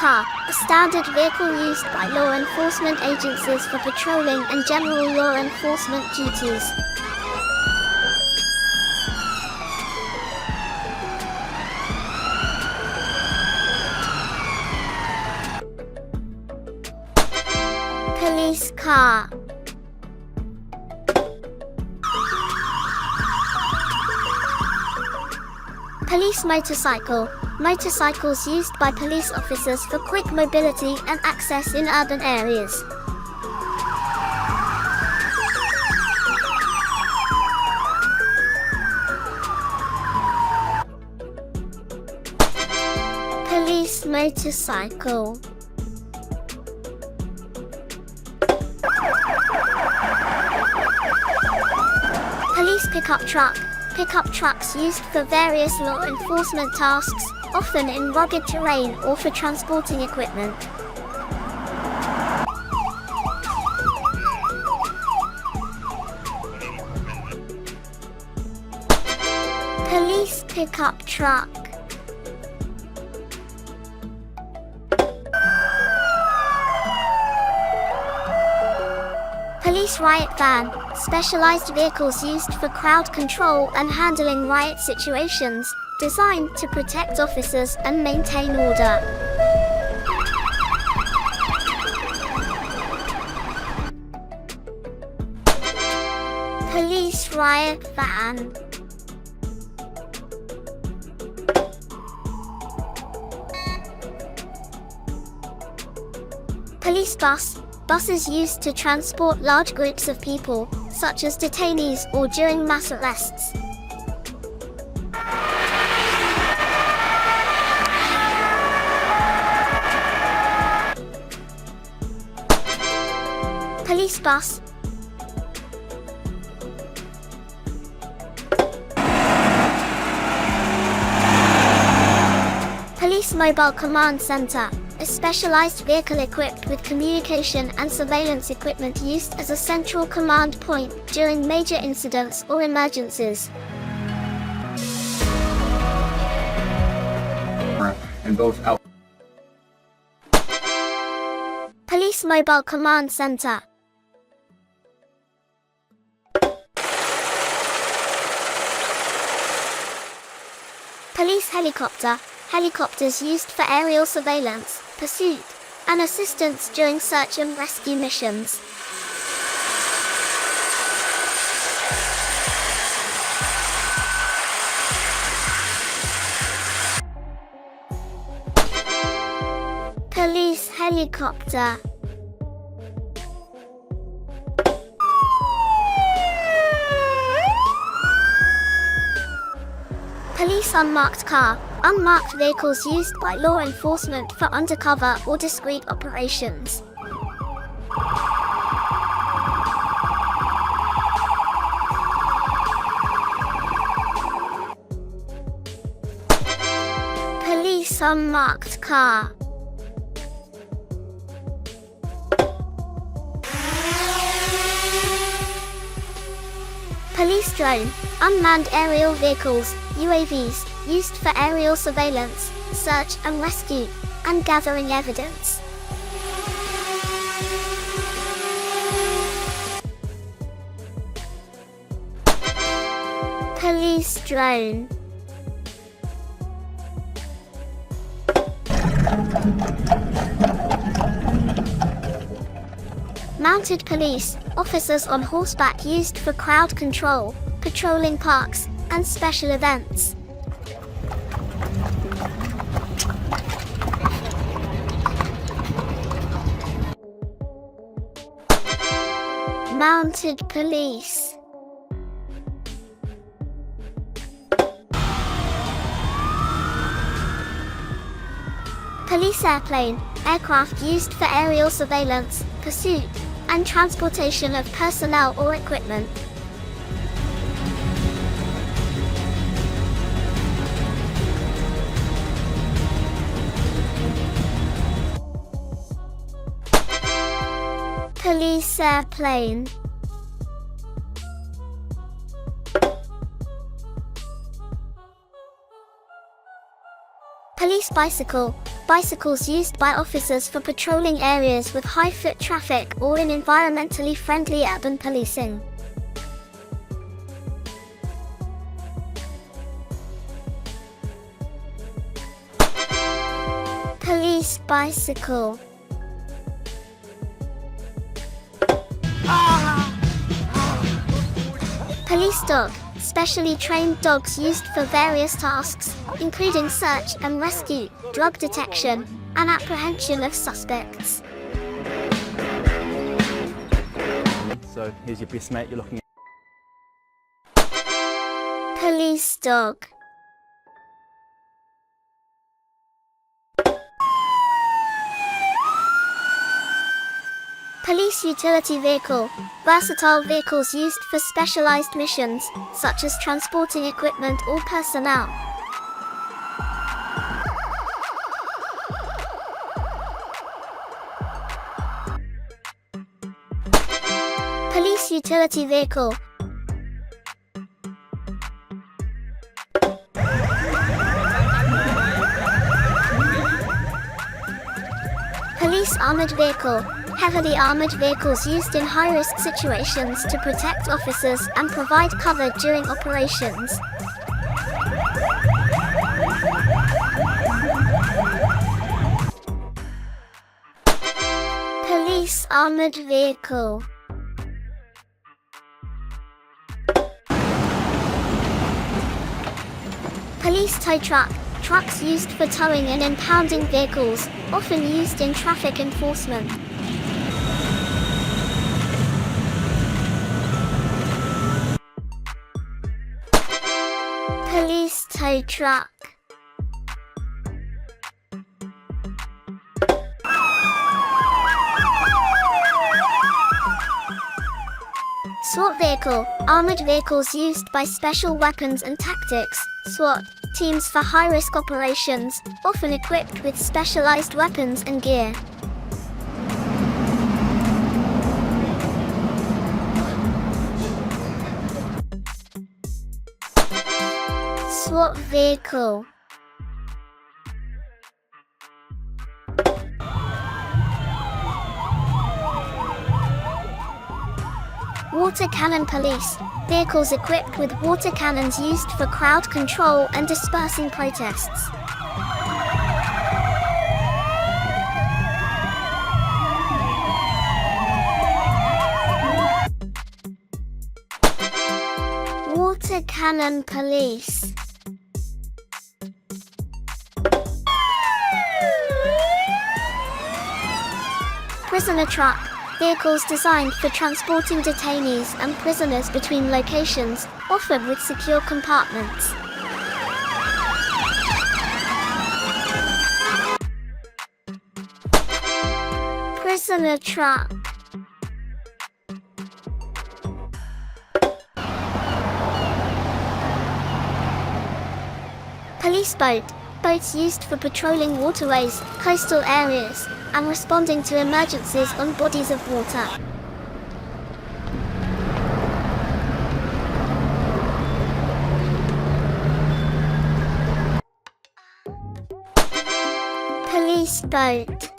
car, a standard vehicle used by law enforcement agencies for patrolling and general law enforcement duties. Police car. Police motorcycle. Motorcycles used by police officers for quick mobility and access in urban areas. Police motorcycle. Police pickup truck. Pickup trucks used for various law enforcement tasks, often in rugged terrain or for transporting equipment. Police pickup truck. Police riot van. Specialized vehicles used for crowd control and handling riot situations, designed to protect officers and maintain order. Police riot van. Police bus. Buses used to transport large groups of people, such as detainees or during mass arrests. Police bus. Police mobile command center. A specialized vehicle equipped with communication and surveillance equipment used as a central command point during major incidents or emergencies. And both out. Police mobile command center. Police helicopter. Helicopters used for aerial surveillance, pursuit, and assistance during search and rescue missions. Police helicopter. Police unmarked car. Unmarked vehicles used by law enforcement for undercover or discreet operations. Police unmarked car. Police drone. Unmanned aerial vehicles, UAVs, used for aerial surveillance, search and rescue, and gathering evidence. Police drone. Mounted police, officers on horseback used for crowd control, patrolling parks, and special events. Mounted police. Police airplane, aircraft used for aerial surveillance, pursuit, and transportation of personnel or equipment. Police airplane. Police bicycle. Bicycles used by officers for patrolling areas with high foot traffic or in environmentally friendly urban policing. Police bicycle. Police dog. Specially trained dogs used for various tasks, including search and rescue, drug detection, and apprehension of suspects. So here's your best mate you're looking at. Police dog. Police utility vehicle. Versatile vehicles used for specialized missions, such as transporting equipment or personnel. Police utility vehicle. Police armored vehicle. Heavily armored vehicles used in high-risk situations to protect officers and provide cover during operations. Police armored vehicle. Police tow truck. Trucks used for towing and impounding vehicles, often used in traffic enforcement. Police tow truck. SWAT vehicle. Armored vehicles used by special weapons and tactics, SWAT, teams for high-risk operations, often equipped with specialized weapons and gear. SWAT vehicle. Water cannon police. Vehicles equipped with water cannons used for crowd control and dispersing protests. Water cannon police. Prisoner truck. Vehicles designed for transporting detainees and prisoners between locations, often with secure compartments. Prisoner truck. Police boat. Boats used for patrolling waterways, coastal areas, and responding to emergencies on bodies of water. Police boat.